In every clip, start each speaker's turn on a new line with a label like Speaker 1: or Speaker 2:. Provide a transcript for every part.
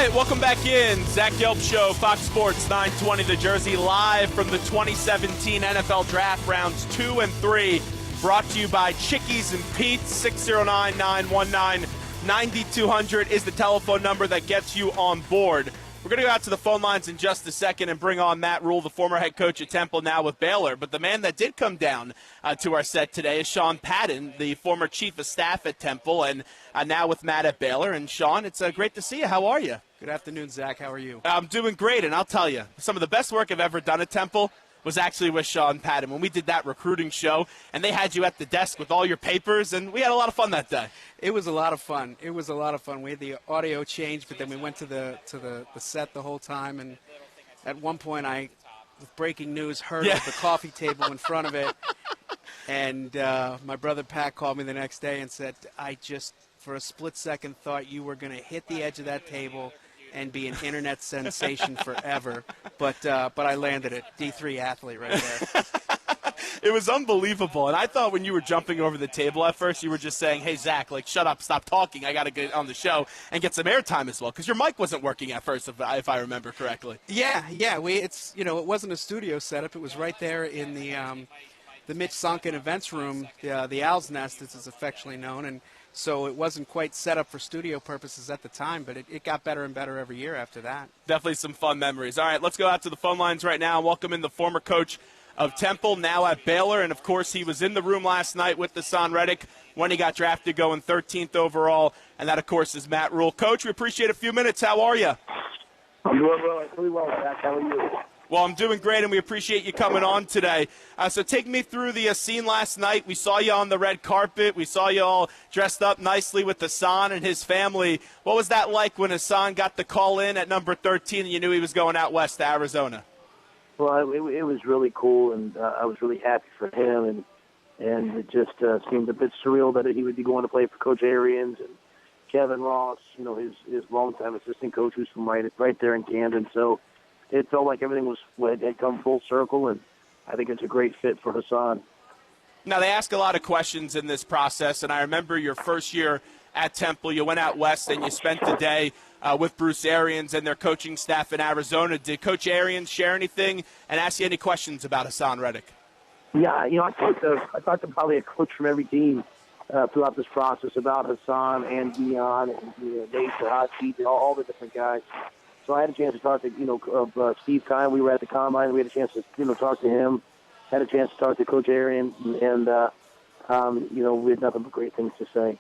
Speaker 1: right, welcome back in. Zach Gelb Show, Fox Sports 920 The Jersey, live from the 2017 NFL Draft Rounds 2 and 3, brought to you by Chickies and Pete's. 609-919-9200 is the telephone number that gets you on board. We're going to go out to the phone lines in just a second and bring on Matt Rhule, the former head coach at Temple, now with Baylor. But the man that did come down to our set today is Sean Patton, the former chief of staff at Temple, and now with Matt at Baylor. And, Sean, it's great to see you. How are you?
Speaker 2: Good afternoon, Zach. How are you?
Speaker 1: I'm doing great, and I'll tell you, some of the best work I've ever done at Temple was actually with Sean Patton when we did that recruiting show, and they had you at the desk with all your papers, and we had a lot of fun that day.
Speaker 2: It was a lot of fun. We had the audio change, but then we went to the set the whole time, and at one point I, with breaking news, heard of the coffee table in front of it, and my brother Pat called me the next day and said, I just, for a split second, thought you were going to hit the edge of that table and be an internet sensation forever. But I landed it. D3 athlete right there.
Speaker 1: It was unbelievable. And I thought when you were jumping over the table at first, you were just saying, hey, Zach, shut up, stop talking. I got to get on the show and get some airtime as well. Because your mic wasn't working at first, if I remember correctly.
Speaker 2: Yeah. It wasn't a studio setup. It was right there in the Mitch Sonkin events room, the Owl's Nest, as it's affectionately known. And so it wasn't quite set up for studio purposes at the time, but it got better and better every year after that.
Speaker 1: Definitely some fun memories. All right, let's go out to the phone lines right now. Welcome in the former coach of Temple, now at Baylor. And, of course, he was in the room last night with Hassan Reddick when he got drafted going 13th overall. And that, of course, is Matt Rhule. Coach, we appreciate a few minutes. How are you?
Speaker 3: I'm doing really well, Zach. How are you?
Speaker 1: Well, I'm doing great, and we appreciate you coming on today. So take me through the scene last night. We saw you on the red carpet. We saw you all dressed up nicely with Hassan and his family. What was that like when Hassan got the call in at number 13 and you knew he was going out west to Arizona?
Speaker 3: Well, it was really cool, and I was really happy for him, and it just seemed a bit surreal that he would be going to play for Coach Arians and Kevin Ross, his longtime assistant coach who's from right there in Camden. So it felt like everything had come full circle, and I think it's a great fit for Hassan.
Speaker 1: Now, they ask a lot of questions in this process, and I remember your first year at Temple, you went out west and you spent the day with Bruce Arians and their coaching staff in Arizona. Did Coach Arians share anything and ask you any questions about Hassan Reddick?
Speaker 3: Yeah, I talked to probably a coach from every team throughout this process about Hassan and Dion and Dave Sahatji, all the different guys. So I had a chance to talk to, Steve Kine. We were at the Combine. We had a chance to, talk to him. Had a chance to talk to Coach Arians, and we had nothing but great things to say.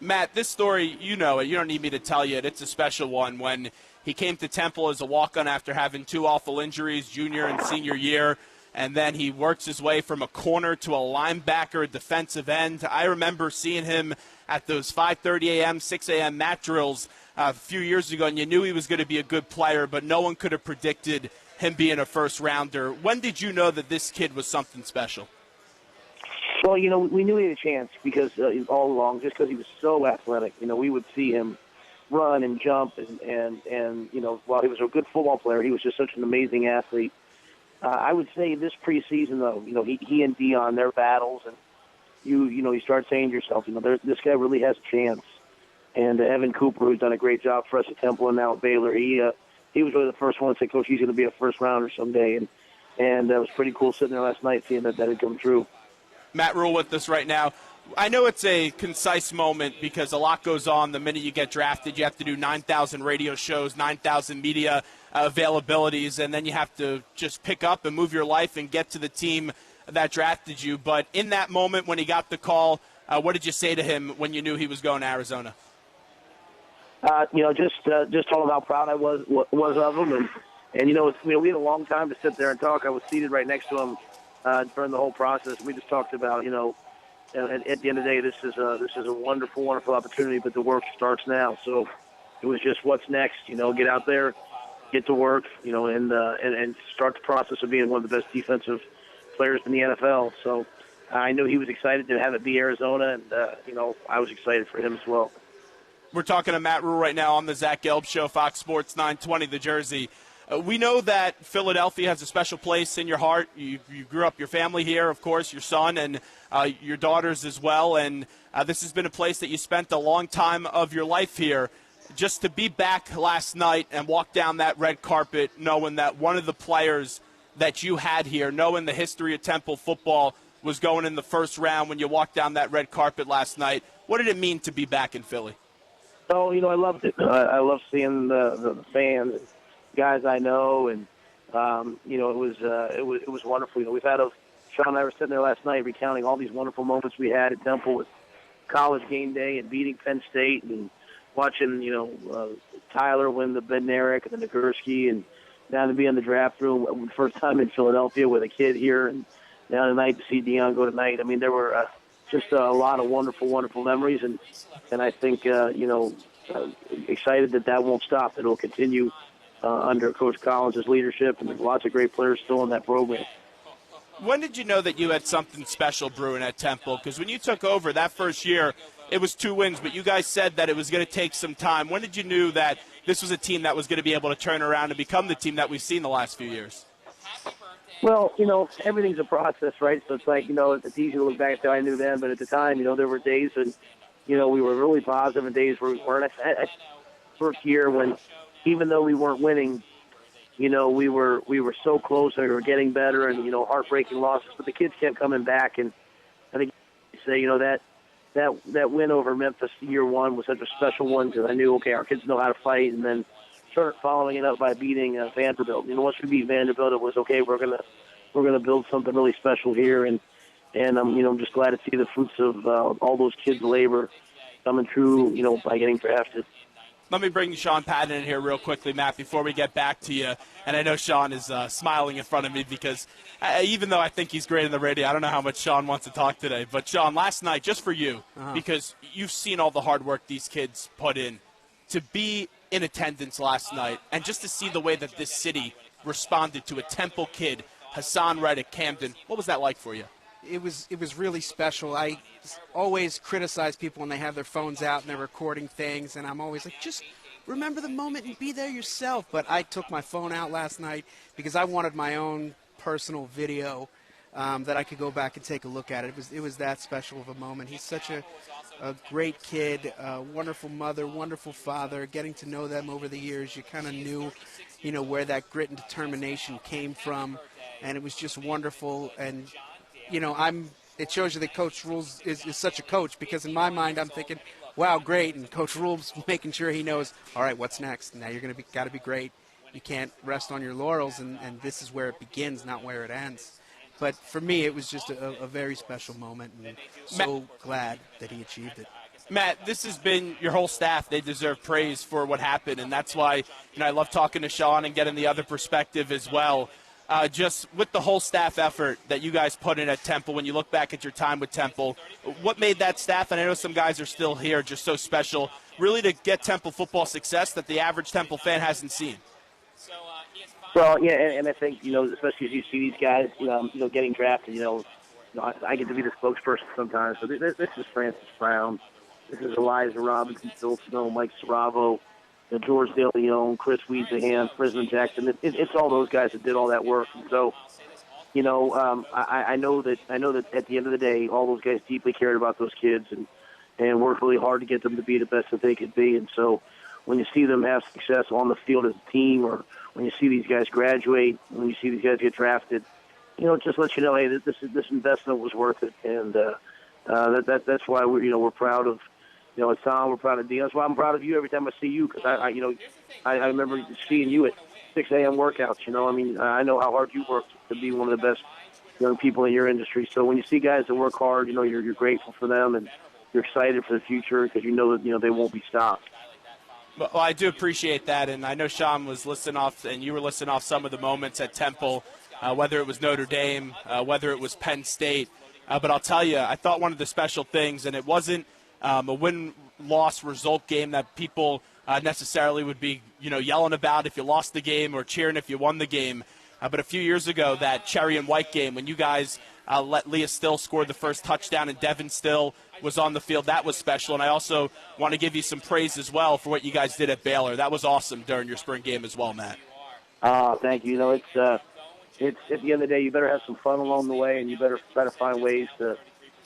Speaker 1: Matt, this story, you know it. You don't need me to tell you it. It's a special one. When he came to Temple as a walk-on after having two awful injuries, junior and senior year, and then he works his way from a corner to a linebacker, a defensive end. I remember seeing him at those 5:30 a.m., 6 a.m. mat drills a few years ago, and you knew he was going to be a good player, but no one could have predicted him being a first-rounder. When did you know that this kid was something special?
Speaker 3: Well, we knew he had a chance because all along, just because he was so athletic. We would see him run and jump, and while he was a good football player, he was just such an amazing athlete. I would say this preseason, though, he and Dion, their battles, and you start saying to yourself, this guy really has a chance. And Evan Cooper, who's done a great job for us at Temple and now at Baylor, he was really the first one to say, Coach, he's going to be a first-rounder someday. And it was pretty cool sitting there last night seeing that had come true.
Speaker 1: Matt Rhule with us right now. I know it's a concise moment because a lot goes on the minute you get drafted. You have to do 9,000 radio shows, 9,000 media availabilities, and then you have to just pick up and move your life and get to the team that drafted you. But in that moment when he got the call, what did you say to him when you knew he was going to Arizona?
Speaker 3: Just told him how proud I was of him, and we had a long time to sit there and talk. I was seated right next to him during the whole process. We just talked about, at the end of the day, this is a wonderful, wonderful opportunity, but the work starts now. So it was just what's next. Get out there, get to work, and start the process of being one of the best defensive players in the NFL. So I knew he was excited to have it be Arizona, and I was excited for him as well.
Speaker 1: We're talking to Matt Rhule right now on the Zach Gelb Show, Fox Sports 920 The Jersey. We know that Philadelphia has a special place in your heart. You grew up, your family here, of course, your son and your daughters as well. And this has been a place that you spent a long time of your life here. just to be back last night and walk down that red carpet knowing that one of the players that you had here, knowing the history of Temple football, was going in the first round when you walked down that red carpet last night. What did it mean to be back in Philly?
Speaker 3: Oh, I loved it. I love seeing the fans, guys I know, and it was wonderful. We've had Sean and I were sitting there last night recounting all these wonderful moments we had at Temple with college game day and beating Penn State and watching Tyler win the Bednarik and the Nagurski, and now to be in the draft room first time in Philadelphia with a kid here, and now tonight to see Deion go tonight. I mean, there were just a lot of wonderful memories, and I think excited that won't stop. It'll continue under Coach Collins' leadership, and there's lots of great players still in that program.
Speaker 1: When did you know that you had something special brewing at Temple? Because when you took over that first year, it was 2 wins, but you guys said that it was going to take some time. When did you know that this was a team that was going to be able to turn around and become the team that we've seen the last few years?
Speaker 3: Well, everything's a process, right? So it's like, it's easy to look back and say, I knew then, but at the time, there were days when, we were really positive and days where we weren't. First year when, even though we weren't winning, we were so close and we were getting better and, heartbreaking losses, but the kids kept coming back. And I think that win over Memphis year one was such a special one because I knew, okay, our kids know how to fight, and then start following it up by beating Vanderbilt. Once we beat Vanderbilt, it was okay. We're gonna build something really special here, and I'm just glad to see the fruits of all those kids' labor coming true, by getting drafted.
Speaker 1: Let me bring Sean Patton in here real quickly, Matt, before we get back to you. And I know Sean is smiling in front of me because even though I think he's great in the radio, I don't know how much Sean wants to talk today. But, Sean, last night, just for you, because you've seen all the hard work these kids put in, to be in attendance last night and just to see the way that this city responded to a Temple kid, Hassan Reddick, Camden, what was that like for you?
Speaker 2: It was really special. I always criticize people when they have their phones out and they're recording things, and I'm always like, just remember the moment and be there yourself. But I took my phone out last night because I wanted my own personal video that I could go back and take a look at. It was that special of a moment. He's such a great kid, wonderful mother, wonderful father. Getting to know them over the years, you kind of knew, where that grit and determination came from, and it was just wonderful. And it shows you that Coach Rules is such a coach, because in my mind I'm thinking, wow, great, and Coach Rules making sure he knows, all right, what's next? Now you're got to be great. You can't rest on your laurels, and this is where it begins, not where it ends. But for me, it was just a very special moment, and so glad that he achieved it.
Speaker 1: Matt, this has been your whole staff. They deserve praise for what happened, and that's why I love talking to Sean and getting the other perspective as well. Just with the whole staff effort that you guys put in at Temple, when you look back at your time with Temple, what made that staff, and I know some guys are still here, just so special, really to get Temple football success that the average Temple fan hasn't seen?
Speaker 3: Well, yeah, and I think, especially as you see these guys, getting drafted, I get to be the spokesperson sometimes. So this is Francis Brown. This is Elijah Robinson, Phil Snow, Mike Saravo, George DeLeon, Chris Weezahan, Frisman Jackson. It's all those guys that did all that work. And so, I know that at the end of the day, all those guys deeply cared about those kids and worked really hard to get them to be the best that they could be. And so when you see them have success on the field as a team, or when you see these guys graduate, when you see these guys get drafted, it just lets you know, hey, this investment was worth it. And that's why we're proud of, Tom, we're proud of Deion. That's why I'm proud of you every time I see you, because I remember seeing you at 6 a.m. workouts. I know how hard you work to be one of the best young people in your industry. So when you see guys that work hard, you're grateful for them, and you're excited for the future because you know that they won't be stopped.
Speaker 1: Well, I do appreciate that, and I know Sean was listing off, and you were listing off some of the moments at Temple, whether it was Notre Dame, whether it was Penn State. But I'll tell you, I thought one of the special things, and it wasn't a win-loss result game that people necessarily would be, yelling about if you lost the game or cheering if you won the game. But a few years ago, that cherry and white game, when you guys let Leah Still score the first touchdown and Devin Still was on the field, that was special. And I also want to give you some praise as well for what you guys did at Baylor. That was awesome during your spring game as well, Matt.
Speaker 3: Thank you. It's at the end of the day, you better have some fun along the way, and you better try to find ways to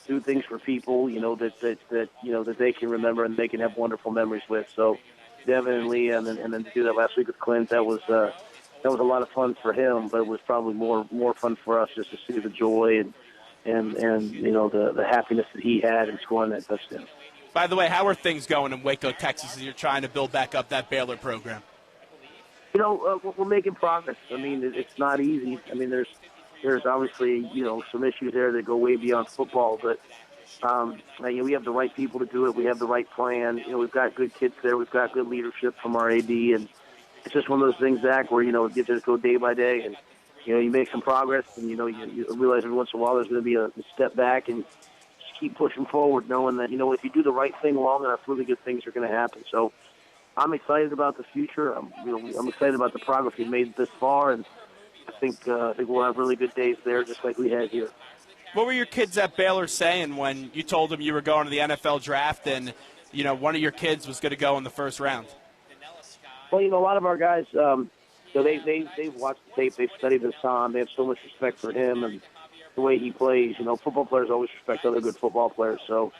Speaker 3: do things for people, that they can remember and they can have wonderful memories with. So, Devin and Leah, and then to do that last week with Clint, that was a lot of fun for him, but it was probably more fun for us just to see the joy and you know the happiness that he had in scoring that touchdown.
Speaker 1: By the way, how are things going in Waco, Texas, as you're trying to build back up that Baylor program?
Speaker 3: You know, we're making progress. I mean, it's not easy. I mean, there's obviously, you know, some issues there that go way beyond football, but you know, we have the right people to do it. We have the right plan. You know, we've got good kids there. We've got good leadership from our AD, and it's just one of those things, Zach, where, you know, you just go day by day, and, you know, you make some progress, and, you know, you realize every once in a while there's going to be a step back, and just keep pushing forward, knowing that, you know, if you do the right thing long enough, really good things are going to happen. So I'm excited about the future. I'm excited about the progress we've made this far, and I think we'll have really good days there, just like we had here.
Speaker 1: What were your kids at Baylor saying when you told them you were going to the NFL draft and, you know, one of your kids was going to go in the first round?
Speaker 3: Well, you know, a lot of our guys, so they've watched the tape, they've studied Hassan, they have so much respect for him and the way he plays. You know, football players always respect other good football players. So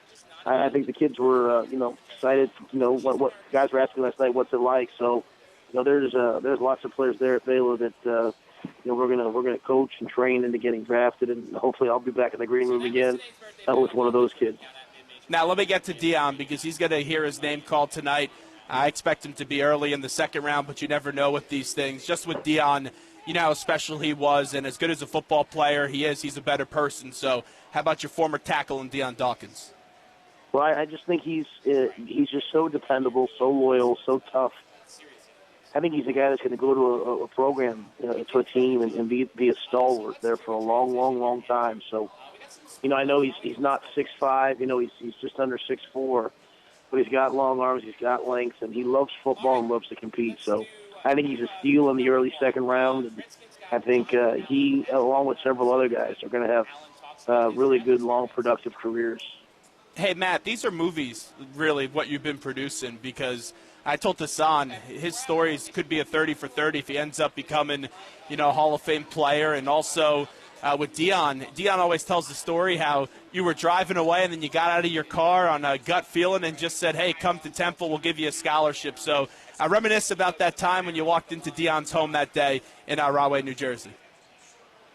Speaker 3: I think the kids were, you know, excited. You know, what guys were asking last night, what's it like? So, you know, there's lots of players there at Baylor that, you know, we're gonna coach and train into getting drafted, and hopefully I'll be back in the green room again with one of those kids.
Speaker 1: Now let me get to Deion because he's going to hear his name called tonight. I expect him to be early in the second round, but you never know with these things. Just with Deion, you know how special he was, and as good as a football player he is, he's a better person. So how about your former tackle in Deion Dawkins?
Speaker 3: Well, I just think he's just so dependable, so loyal, so tough. I think he's a guy that's going to go to a program, you know, to a team and be a stalwart there for a long time. So, you know, I know he's not 6'5", you know, he's just under 6'4", but he's got long arms, he's got length, and he loves football and loves to compete. So I think he's a steal in the early second round. And I think he, along with several other guys, are going to have really good, long, productive careers.
Speaker 1: Hey, Matt, these are movies, really, what you've been producing, because I told Hassan his stories could be a 30 for 30 if he ends up becoming, you know, a Hall of Fame player. And also with Deion always tells the story how you were driving away and then you got out of your car on a gut feeling and just said, hey, come to Temple, we'll give you a scholarship. So I reminisce about that time when you walked into Deion's home that day in Rahway, New Jersey.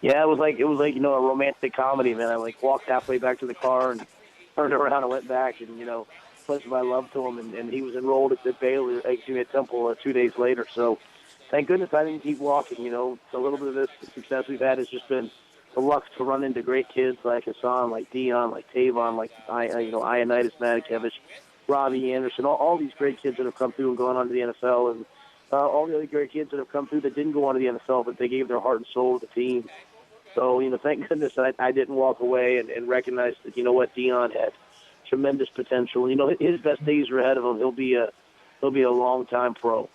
Speaker 3: Yeah, it was like you know, a romantic comedy, man. I walked halfway back to the car and turned around and went back, and, you know, pledged my love to him, and he was enrolled at Baylor, at Temple 2 days later. So thank goodness I didn't keep walking. You know, a little bit of this success we've had has just been the luck to run into great kids like Hassan, like Deion, like Tavon, like Ioannidis Matakevich, Robbie Anderson, all these great kids that have come through and gone on to the NFL, and all the other great kids that have come through that didn't go on to the NFL, but they gave their heart and soul to the team. So, you know, thank goodness I didn't walk away and recognize that, you know what, Deion had tremendous potential. You know, his best days are ahead of him. He'll be a long-time pro.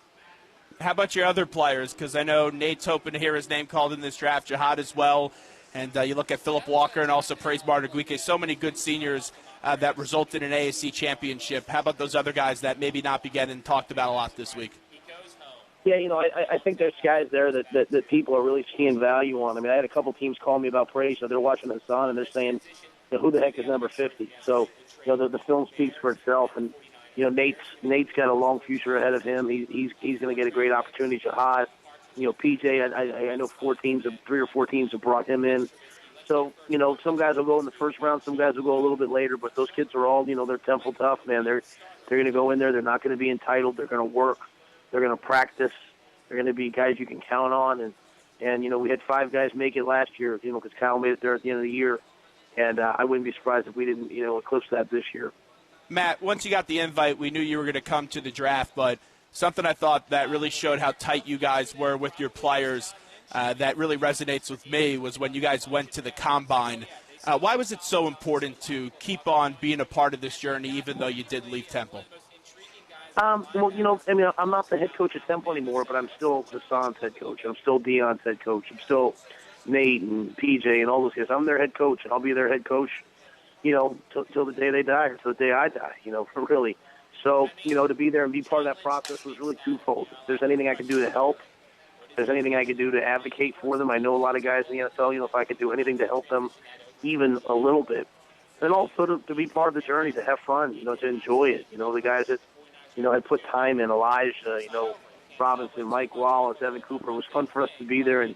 Speaker 1: How about your other players? Because I know Nate's hoping to hear his name called in this draft, Jihad as well. And you look at Philip Walker and also Praise Martaguike, so many good seniors that resulted in an ASC championship. How about those other guys that maybe not be getting talked about a lot this week?
Speaker 3: Yeah, you know, I think there's guys there that people are really seeing value on. I mean, I had a couple teams call me about Praise. So they're watching Hassan and they're saying, you know, who the heck is number 50? So, you know, the film speaks for itself. And, you know, Nate's got a long future ahead of him. He's going to get a great opportunity. Jihad, you know, PJ, I know 3 or 4 teams have brought him in. So, you know, some guys will go in the first round, some guys will go a little bit later, but those kids are all, you know, they're Temple tough, man. They're going to go in there. They're not going to be entitled. They're going to work. They're going to practice. They're going to be guys you can count on. And you know, we had 5 guys make it last year, you know, because Kyle made it there at the end of the year. And I wouldn't be surprised if we didn't, you know, eclipse that this year.
Speaker 1: Matt, once you got the invite, we knew you were going to come to the draft, but something I thought that really showed how tight you guys were with your players that really resonates with me was when you guys went to the Combine. Why was it so important to keep on being a part of this journey even though you did leave Temple?
Speaker 3: Well, you know, I mean, I'm not the head coach at Temple anymore, but I'm still Hassan's head coach. I'm still Deion's head coach. I'm still Nate and PJ and all those guys. I'm their head coach, and I'll be their head coach, you know, till the day they die or till the day I die, you know, really. So, you know, to be there and be part of that process was really twofold. If there's anything I can do to help, if there's anything I can do to advocate for them, I know a lot of guys in the NFL, you know, if I could do anything to help them even a little bit. And also to be part of the journey, to have fun, you know, to enjoy it. You know, the guys that had put time in. Elijah, Robinson, Mike Wallace, Evan Cooper. It was fun for us to be there and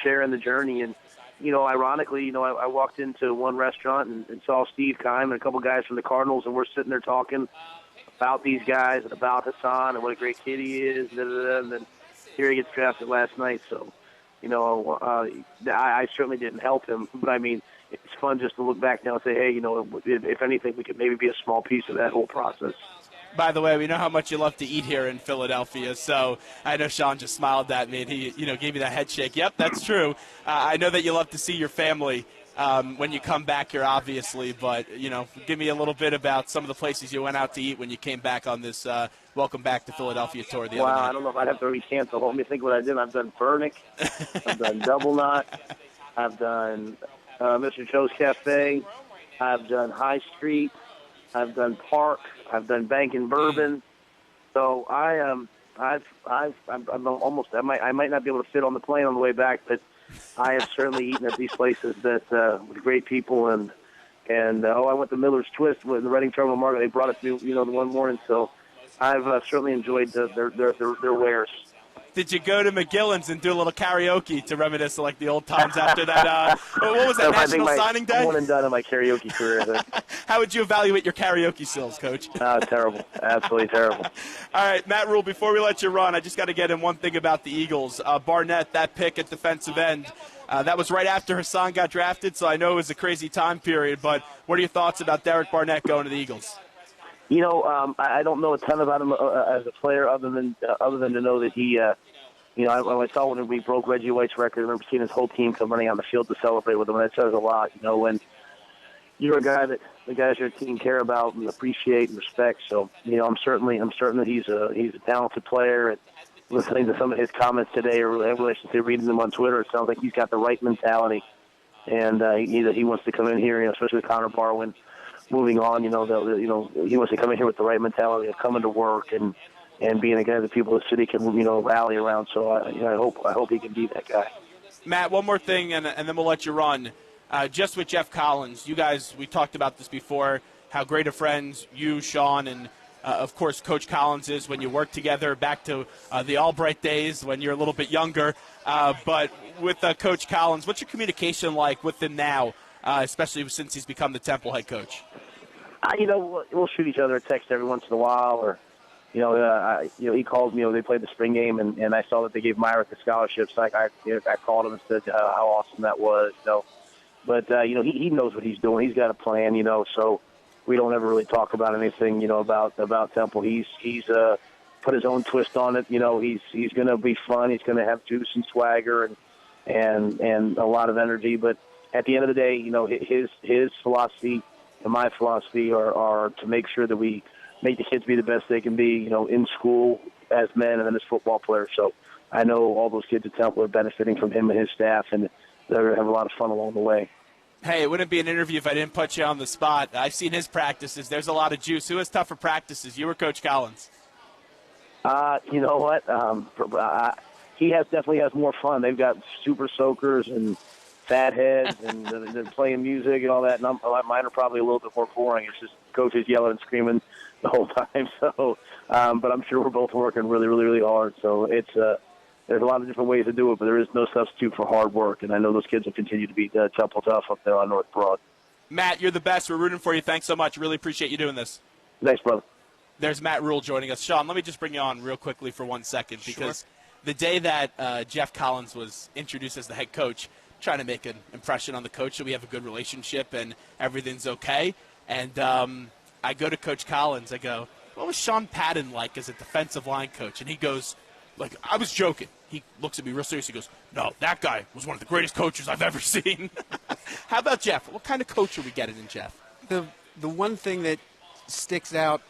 Speaker 3: share in the journey. And, ironically, I walked into one restaurant and saw Steve Keim and a couple guys from the Cardinals, and we're sitting there talking about these guys and about Hassan and what a great kid he is. And then here he gets drafted last night. So, I certainly didn't help him. But, I mean, it's fun just to look back now and say, hey, if anything, we could maybe be a small piece of that whole process.
Speaker 1: By the way, we know how much you love to eat here in Philadelphia, so I know Sean just smiled at me and he, gave me that head shake. Yep, that's true. I know that you love to see your family when you come back here, obviously, but, give me a little bit about some of the places you went out to eat when you came back on this Welcome Back to Philadelphia tour the other night.
Speaker 3: I don't know if I'd have to recant the whole. Let me think what I did. I've done Burnick. I've done Double Knot. I've done Mr. Cho's Cafe. I've done High Street. I've done Park. I've done Bank and Bourbon. So I'm almost. I might not be able to fit on the plane on the way back, but I have certainly eaten at these places that with great people and I went to Miller's Twist with the Reading Terminal Market. They brought it to me, the one morning. So I've certainly enjoyed their wares.
Speaker 1: Did you go to McGillen's and do a little karaoke to reminisce like the old times after that? What was that, National Signing Day?
Speaker 3: I'm one and done in my karaoke career, I think.
Speaker 1: How would you evaluate your karaoke skills, Coach?
Speaker 3: Terrible. Absolutely terrible.
Speaker 1: All right, Matt Rhule, before we let you run, I just got to get in one thing about the Eagles. Barnett, that pick at defensive end, that was right after Hassan got drafted, so I know it was a crazy time period, but what are your thoughts about Derek Barnett going to the Eagles?
Speaker 3: I don't know a ton about him as a player, other than to know that he, when I saw when we broke Reggie White's record, I remember seeing his whole team come running on the field to celebrate with him, and that says a lot. When you're a guy that the guys your team care about and appreciate and respect. So, I'm certain that he's a talented player. And listening to some of his comments today, or I should say, reading them on Twitter, it sounds like he's got the right mentality, and he wants to come in here, especially with Connor Barwin moving on, he wants to come in here with the right mentality of coming to work and being a guy that people in the city can, rally around. So I hope he can be that guy.
Speaker 1: Matt, one more thing, and then we'll let you run. Just with Jeff Collins, you guys, we talked about this before, how great of friends you, Sean, and of course Coach Collins is when you work together, back to the Albright days when you're a little bit younger. But with Coach Collins, what's your communication like with him now, especially since he's become the Temple head coach?
Speaker 3: We'll shoot each other a text every once in a while, or he called me. They played the spring game, and I saw that they gave Myrick a scholarship. So I called him and said how awesome that was. But he knows what he's doing. He's got a plan. So we don't ever really talk about anything. About Temple. He's put his own twist on it. He's going to be fun. He's going to have juice and swagger and a lot of energy. But at the end of the day, his philosophy and my philosophy are to make sure that we make the kids be the best they can be, in school as men and then as football players. So I know all those kids at Temple are benefiting from him and his staff, and they're going to have a lot of fun along the way.
Speaker 1: Hey, it wouldn't be an interview if I didn't put you on the spot. I've seen his practices. There's a lot of juice. Who has tougher practices, you or Coach Collins?
Speaker 3: You know what? He definitely has more fun. They've got super soakers and fat heads, and they're playing music and all that. And mine are probably a little bit more boring. It's just coaches yelling and screaming the whole time. So, but I'm sure we're both working really, really, really hard. So there's a lot of different ways to do it, but there is no substitute for hard work. And I know those kids will continue to be Temple tough up there on North Broad.
Speaker 1: Matt, you're the best. We're rooting for you. Thanks so much. Really appreciate you doing this.
Speaker 3: Thanks, brother.
Speaker 1: There's Matt Rhule joining us. Sean, let me just bring you on real quickly for 1 second, because the day that Jeff Collins was introduced as the head coach, trying to make an impression on the coach so we have a good relationship and everything's okay. And I go to Coach Collins. I go, what was Sean Patton like as a defensive line coach? And he goes, I was joking. He looks at me real serious. He goes, no, that guy was one of the greatest coaches I've ever seen. How about Jeff? What kind of coach are we getting in Jeff?
Speaker 2: The one thing that sticks out,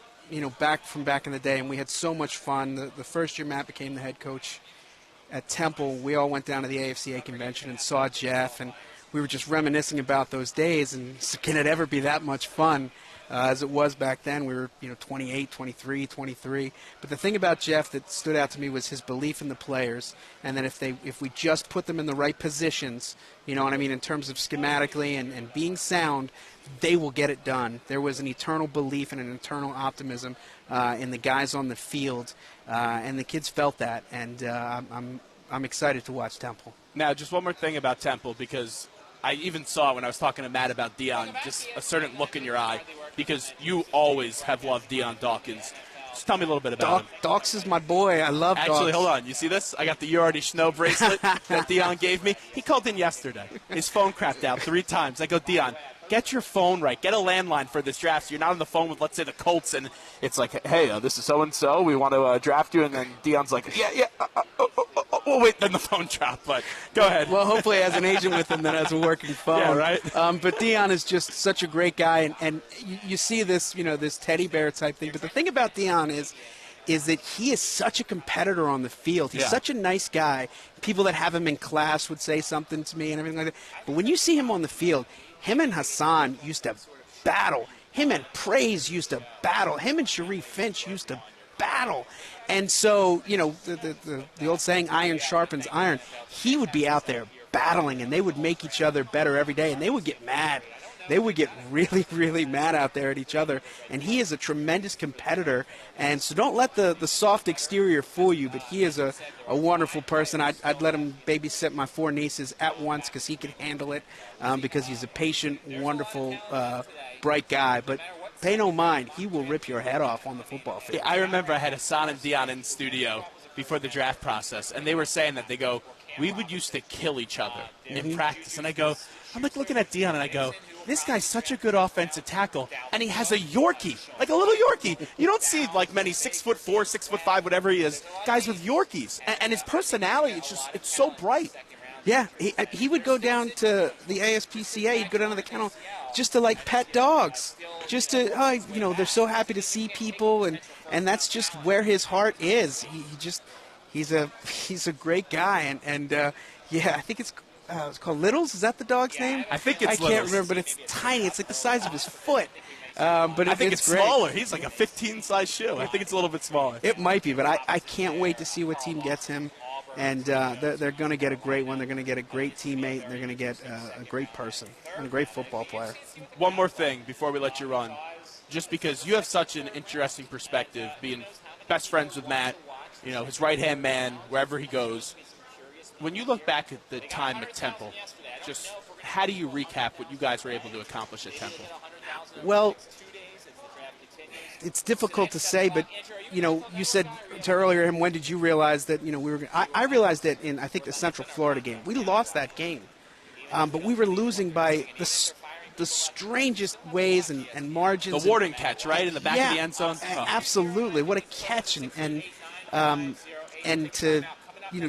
Speaker 2: back in the day, and we had so much fun. The first year Matt became the head coach at Temple, we all went down to the AFCA convention and saw Jeff, and we were just reminiscing about those days, and can it ever be that much fun? as it was back then. We were 28, 23, 23. But the thing about Jeff that stood out to me was his belief in the players, and that if we just put them in the right positions, you know what I mean, in terms of schematically and being sound, they will get it done. There was an eternal belief and an eternal optimism in the guys on the field, and the kids felt that, and I'm excited to watch Temple.
Speaker 1: Now, just one more thing about Temple, because I even saw it when I was talking to Matt about Dion, just a certain look in your eye, because you always have loved Dion Dawkins. Just tell me a little bit about him.
Speaker 2: Dawkins is my boy. I love Dawkins.
Speaker 1: Actually, hold on. You see this? I got the You Already Know bracelet that Dion gave me. He called in yesterday. His phone crapped out 3 times. I go, Dion, get your phone right. Get a landline for this draft so you're not on the phone with, let's say, the Colts, and it's like, hey, this is so-and-so. We want to draft you. And then Dion's like, yeah. Oh, wait, then the phone dropped, but go ahead.
Speaker 2: Well, hopefully as an agent with him that has a working phone.
Speaker 1: Yeah, right?
Speaker 2: But Dion is just such a great guy, and you see this, this teddy bear type thing. But the thing about Dion is that he is such a competitor on the field. He's such a nice guy. People that have him in class would say something to me and everything like that. But when you see him on the field, him and Hassan used to battle. Him and Praise used to battle. Him and Sharif Finch used to battle. And so, the old saying, iron sharpens iron, he would be out there battling, and they would make each other better every day, and they would get mad. They would get really, really mad out there at each other. And he is a tremendous competitor. And so don't let the soft exterior fool you, but he is a wonderful person. I'd let him babysit my 4 nieces at once because he could handle it, because he's a patient, wonderful, bright guy. But pay no mind, he will rip your head off on the football field.
Speaker 1: I remember I had Hassan and Dion in studio before the draft process, and they were saying that we would used to kill each other in practice. And I'm like looking at Dion, and I go, this guy's such a good offensive tackle, and he has a Yorkie, like a little Yorkie. You don't see like many 6'4", 6'5", whatever he is, guys with Yorkies. And his personality, it's so bright.
Speaker 2: Yeah, he would go down to the ASPCA, he'd go down to the kennel just to like pet dogs, just to, they're so happy to see people, and that's just where his heart is. He's a great guy, and I think it's called Littles. Is that the dog's name?
Speaker 1: I think it's
Speaker 2: I can't
Speaker 1: Littles.
Speaker 2: remember, but it's tiny. It's like the size of his foot. But
Speaker 1: I think it's
Speaker 2: great.
Speaker 1: smaller. He's like a 15-size shoe. I think it's a little bit smaller.
Speaker 2: It might be, but I can't wait to see what team gets him. And they're going to get a great one. They're going to get a great teammate. And they're going to get a great person and a great football player.
Speaker 1: One more thing before we let you run. Just because you have such an interesting perspective, being best friends with Matt, his right-hand man, wherever he goes. When you look back at the time at Temple, just how do you recap what you guys were able to accomplish at Temple?
Speaker 2: Well, it's difficult to say, but, you said to earlier, when did you realize that, we were – I realized it in, I think, the Central Florida game. We lost that game, but we were losing by the strangest ways and margins.
Speaker 1: The Warden catch, right, in the back of the end zone?
Speaker 2: Oh. Absolutely. What a catch. And to,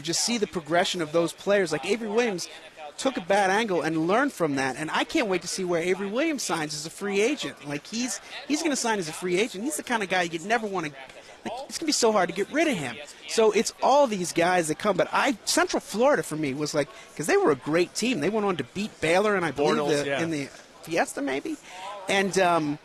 Speaker 2: just see the progression of those players. Like Avery Williams took a bad angle and learned from that. And I can't wait to see where Avery Williams signs as a free agent. Like he's going to sign as a free agent. He's the kind of guy you'd never want to. Like, it's going to be so hard to get rid of him. So it's all these guys that come. But Central Florida for me was like, because they were a great team. They went on to beat Baylor, and I believe in the Fiesta maybe, and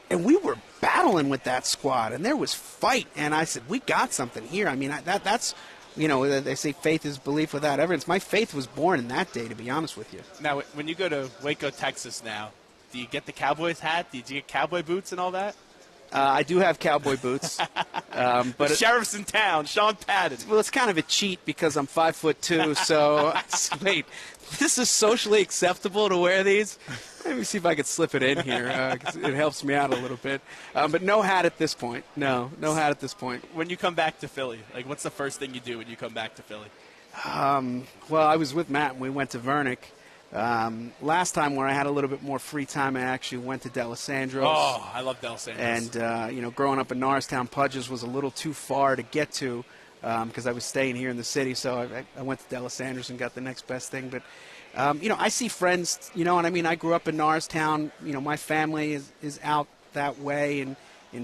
Speaker 2: we were battling with that squad, and there was fight. And I said, we got something here. I mean, that's. They say faith is belief without evidence. My faith was born in that day, to be honest with you.
Speaker 1: Now, when you go to Waco, Texas now, do you get the Cowboys hat? Do you get cowboy boots and all that?
Speaker 2: I do have cowboy boots.
Speaker 1: But the sheriff's in town, Sean Patton.
Speaker 2: Well, it's kind of a cheat because I'm 5'2", so wait, this is socially acceptable to wear these? Let me see if I could slip it in here, 'cause it helps me out a little bit. But no hat at this point. No hat at this point.
Speaker 1: When you come back to Philly, what's the first thing you do when you come back to Philly?
Speaker 2: Well, I was with Matt and we went to Vernick. Last time where I had a little bit more free time, I actually went to D'Alessandro's.
Speaker 1: Oh, I love D'Alessandro's.
Speaker 2: And, growing up in Norristown, Pudge's was a little too far to get to because I was staying here in the city. So I went to D'Alessandro's and got the next best thing. But, I see friends, and I mean, I grew up in Norristown. My family is out that way in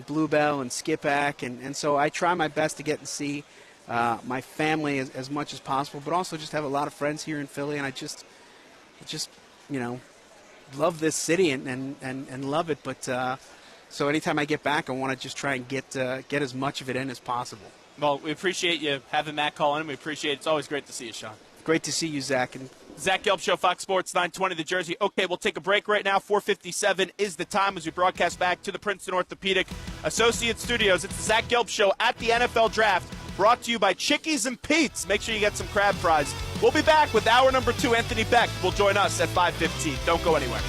Speaker 2: Bluebell and Skippack. And so I try my best to get and see my family as much as possible, but also just have a lot of friends here in Philly. And I just love this city and love it. But so anytime I get back, I want to just try and get as much of it in as possible.
Speaker 1: Well, we appreciate you having Matt call in. We appreciate it. It's always great to see you, Sean.
Speaker 2: Great to see you, Zach. And
Speaker 1: Zach Gelb Show, Fox Sports 920 The Jersey. Okay, we'll take a break right now. 4:57 is the time as we broadcast back to the Princeton Orthopedic Associate Studios. It's the Zach Gelb Show at the NFL Draft, brought to you by Chickies and Pete's. Make sure you get some crab fries. We'll be back with hour number 2. Anthony Beck will join us at 5:15. Don't go anywhere.